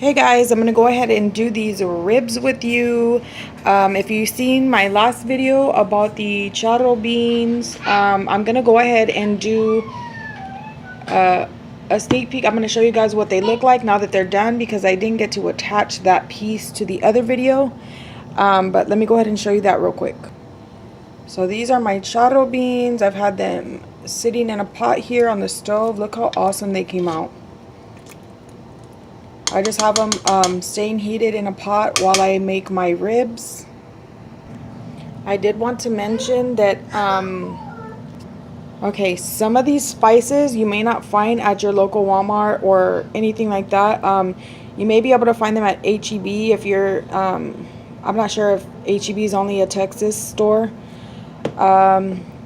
Hey guys, I'm gonna go ahead and do these ribs with you. If you've seen my last video about the charro beans, I'm gonna go ahead and do a sneak peek. I'm gonna show you guys what they look like now that they're done, because I didn't get to attach that piece to the other video. But let me go ahead and show you that real quick. So these are my charro beans. I've had them sitting in a pot here on the stove. Look how awesome they came out. I just have them staying heated in a pot while I make my ribs. I did want to mention that, okay, some of these spices you may not find at your local Walmart or anything like that. You may be able to find them at H-E-B if you're, I'm not sure if H-E-B is only a Texas store.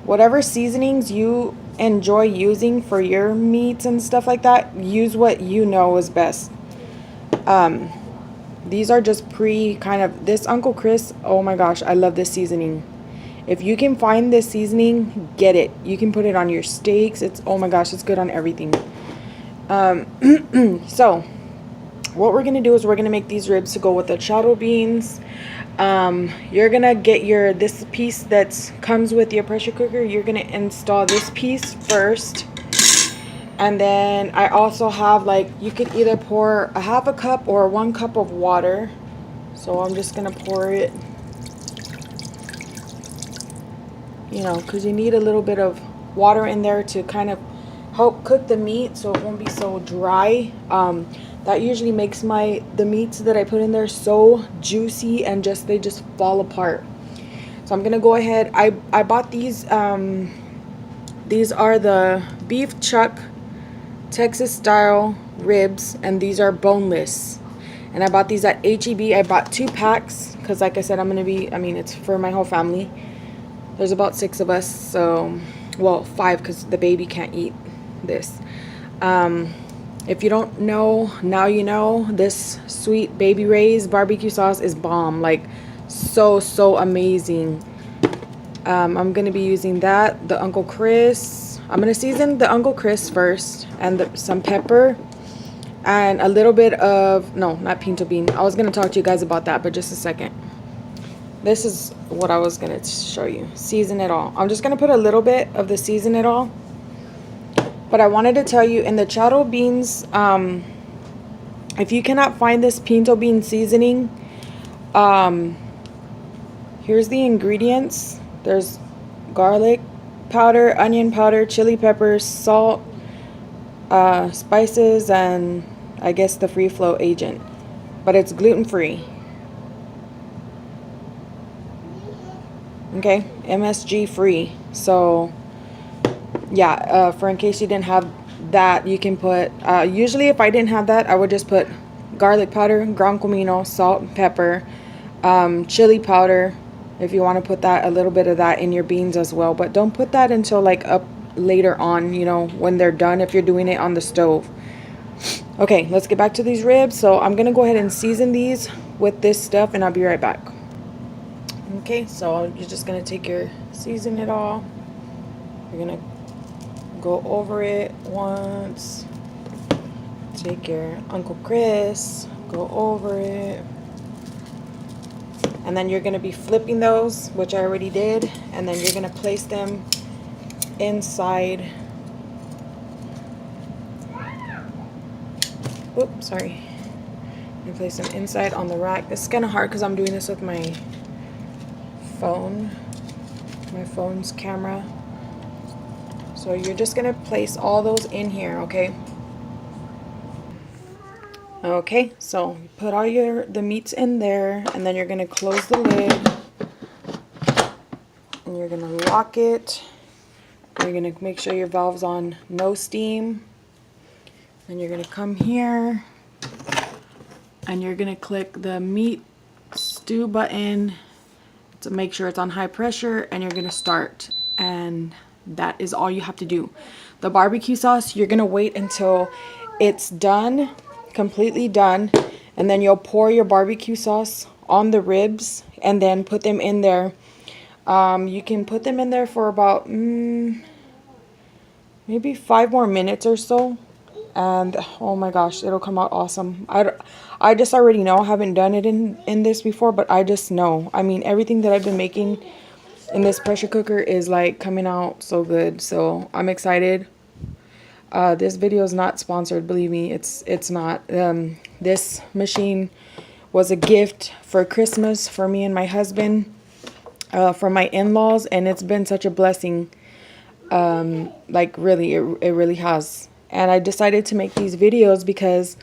Whatever seasonings you enjoy using for your meats and stuff like that, use what you know is best. These are just this Uncle Chris, oh my gosh, I love this seasoning. If you can find this seasoning, get it. You can put it on your steaks. Oh my gosh, it's good on everything. So what we're gonna do is we're gonna make these ribs to go with the charro beans. You're gonna get this piece that comes with your pressure cooker. You're gonna install this piece first. And then I also have, like, you could either pour a half a cup or 1 cup of water. So I'm just going to pour it, you know, because you need a little bit of water in there to kind of help cook the meat so it won't be so dry. That usually makes the meats that I put in there so juicy and they just fall apart. So I'm going to go ahead. I bought these. These are the beef chuck Texas style ribs, and these are boneless, and I bought these at H-E-B. I bought 2 packs because, like I said, it's for my whole family. There's about 6 of us, so, well, 5 because the baby can't eat this. If you don't know, now you know. This Sweet Baby Ray's barbecue sauce is bomb, like so amazing. I'm gonna be using that, the Uncle Chris. I'm going to season the Uncle Chris first, and some pepper, and a little bit of, no, not pinto bean. I was going to talk to you guys about that, but just a second. This is what I was going to show you. Season it all. I'm just going to put a little bit of the season it all. But I wanted to tell you, in the charro beans, if you cannot find this pinto bean seasoning, here's the ingredients. There's garlic powder, onion powder, chili peppers, salt, spices, and I guess the free flow agent, but it's gluten-free. Okay, MSG free. So yeah, for in case you didn't have that, you can put, usually if I didn't have that, I would just put garlic powder, ground comino, salt, pepper, chili powder. If you want to put a little bit of that in your beans as well. But don't put that until like up later on, you know, when they're done, if you're doing it on the stove. Okay, let's get back to these ribs. So I'm going to go ahead and season these with this stuff, and I'll be right back. Okay, so you're just going to take season it all. You're going to go over it once. Take your Uncle Chris, go over it. And then you're going to be flipping those, which I already did. And then you're going to place them inside. Oops, sorry. I'm going to place them inside on the rack. This is kind of hard because I'm doing this with my phone. My phone's camera. So you're just going to place all those in here, okay? Okay, so you put all the meats in there, and then you're going to close the lid, and you're going to lock it. You're going to make sure your valve's on no steam. Then you're going to come here, and you're going to click the meat stew button to make sure it's on high pressure, and you're going to start. And that is all you have to do. The barbecue sauce, you're going to wait until it's done, completely done, and then you'll pour your barbecue sauce on the ribs and then put them in there. You can put them in there for about maybe 5 more minutes or so, and oh my gosh, it'll come out awesome. I just already know. I haven't done it in this before, but I just know. I mean, everything that I've been making in this pressure cooker is like coming out so good. So I'm excited. This video is not sponsored, believe me. It's not. This machine was a gift for Christmas for me and my husband, from my in-laws, and it's been such a blessing. Like really, it really has. And I decided to make these videos because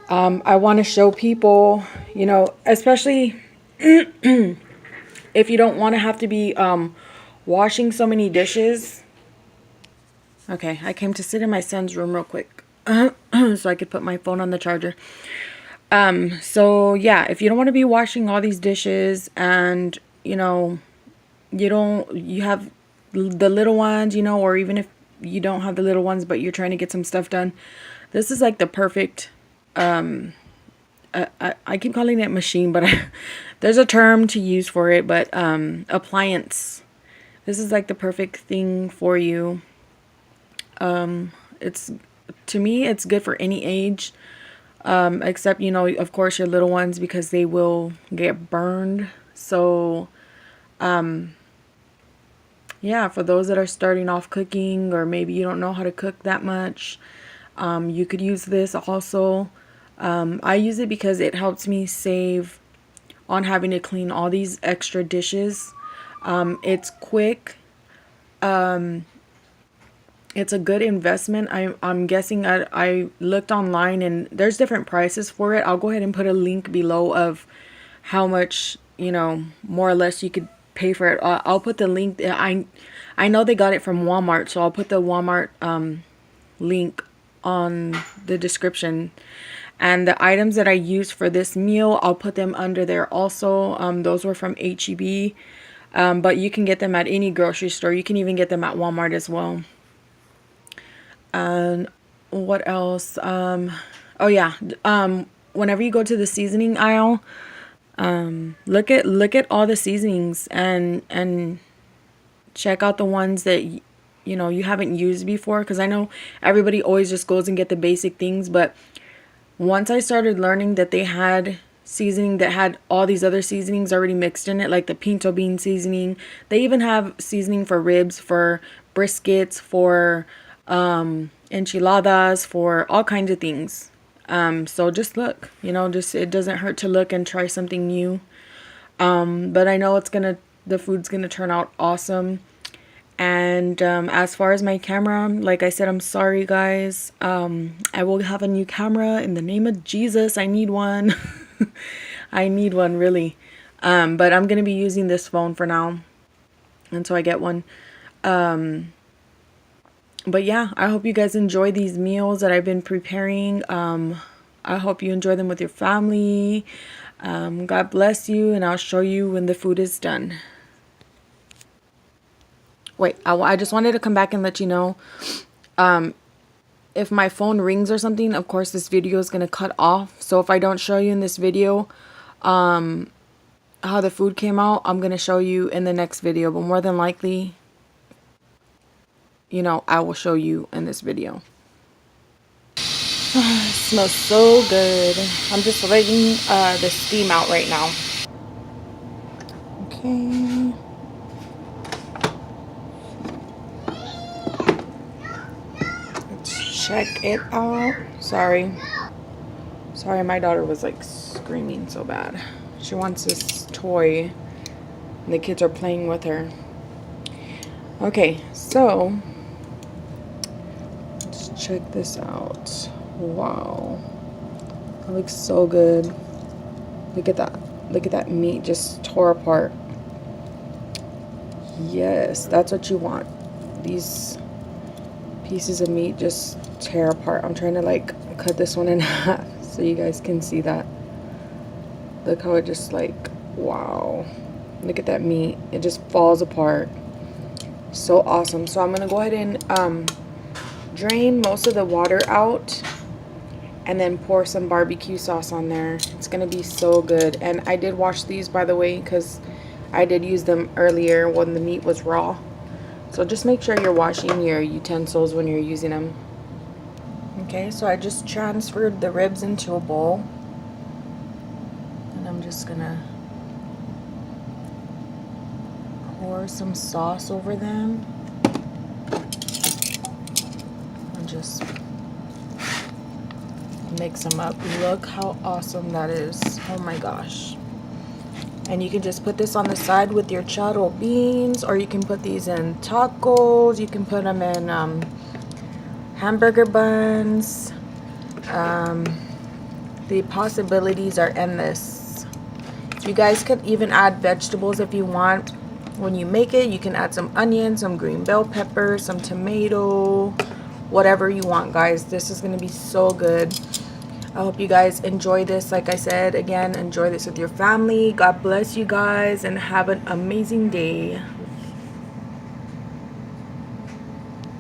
I want to show people, you know, especially if you don't want to have to be washing so many dishes. Okay, I came to sit in my son's room real quick so I could put my phone on the charger. So yeah, if you don't want to be washing all these dishes, and you know, you have the little ones, you know, or even if you don't have the little ones but you're trying to get some stuff done, this is like the perfect I keep calling it machine, but there's a term to use for it, but appliance. This is like the perfect thing for you. It's, to me, it's good for any age, except, you know, of course, your little ones, because they will get burned. So yeah, for those that are starting off cooking, or maybe you don't know how to cook that much, you could use this also. I use it because it helps me save on having to clean all these extra dishes. It's quick. It's a good investment. I'm guessing, I looked online and there's different prices for it. I'll go ahead and put a link below of how much, you know, more or less you could pay for it. I'll put the link. I know they got it from Walmart, so I'll put the Walmart link on the description. And the items that I used for this meal, I'll put them under there also. Those were from HEB, but you can get them at any grocery store. You can even get them at Walmart as well. And what else? Oh yeah. Whenever you go to the seasoning aisle, look at all the seasonings and check out the ones that you know you haven't used before, because I know everybody always just goes and get the basic things, but once I started learning that they had seasoning that had all these other seasonings already mixed in it, like the pinto bean seasoning. They even have seasoning for ribs, for briskets, for enchiladas, for all kinds of things. So just look, you know, just, it doesn't hurt to look and try something new. But I know the food's gonna turn out awesome. And as far as my camera, like I said, I'm sorry guys. I will have a new camera in the name of Jesus. I need one. I need one, really. But I'm gonna be using this phone for now until I get one. But yeah, I hope you guys enjoy these meals that I've been preparing. I hope you enjoy them with your family. God bless you, and I'll show you when the food is done. Wait, I just wanted to come back and let you know, if my phone rings or something, of course this video is going to cut off. So if I don't show you in this video how the food came out, I'm going to show you in the next video. But more than likely, you know, I will show you in this video. It smells so good. I'm just letting the steam out right now. Okay. Let's check it out. Sorry, my daughter was like screaming so bad. She wants this toy and the kids are playing with her. Okay, so let's check this out. Wow, that looks so good. Look at that. Look at that meat just tore apart. Yes, that's what you want. These pieces of meat just tear apart. I'm trying to like cut this one in half so you guys can see that. Look how it just like, wow. Look at that meat. It just falls apart. So awesome. So I'm gonna go ahead and drain most of the water out and then pour some barbecue sauce on there. It's gonna be so good. And I did wash these, by the way, because I did use them earlier when the meat was raw. So just make sure you're washing your utensils when you're using them. Okay, so I just transferred the ribs into a bowl, and I'm just gonna pour some sauce over them and just mix them up. Look how awesome that is. Oh my gosh. And you can just put this on the side with your charro beans, or you can put these in tacos. You can put them in hamburger buns. The possibilities are endless. You guys could even add vegetables if you want. When you make it, you can add some onions, some green bell pepper, some tomato, whatever you want, guys. This is going to be so good. I hope you guys enjoy this. Like I said, again, enjoy this with your family. God bless you guys and have an amazing day.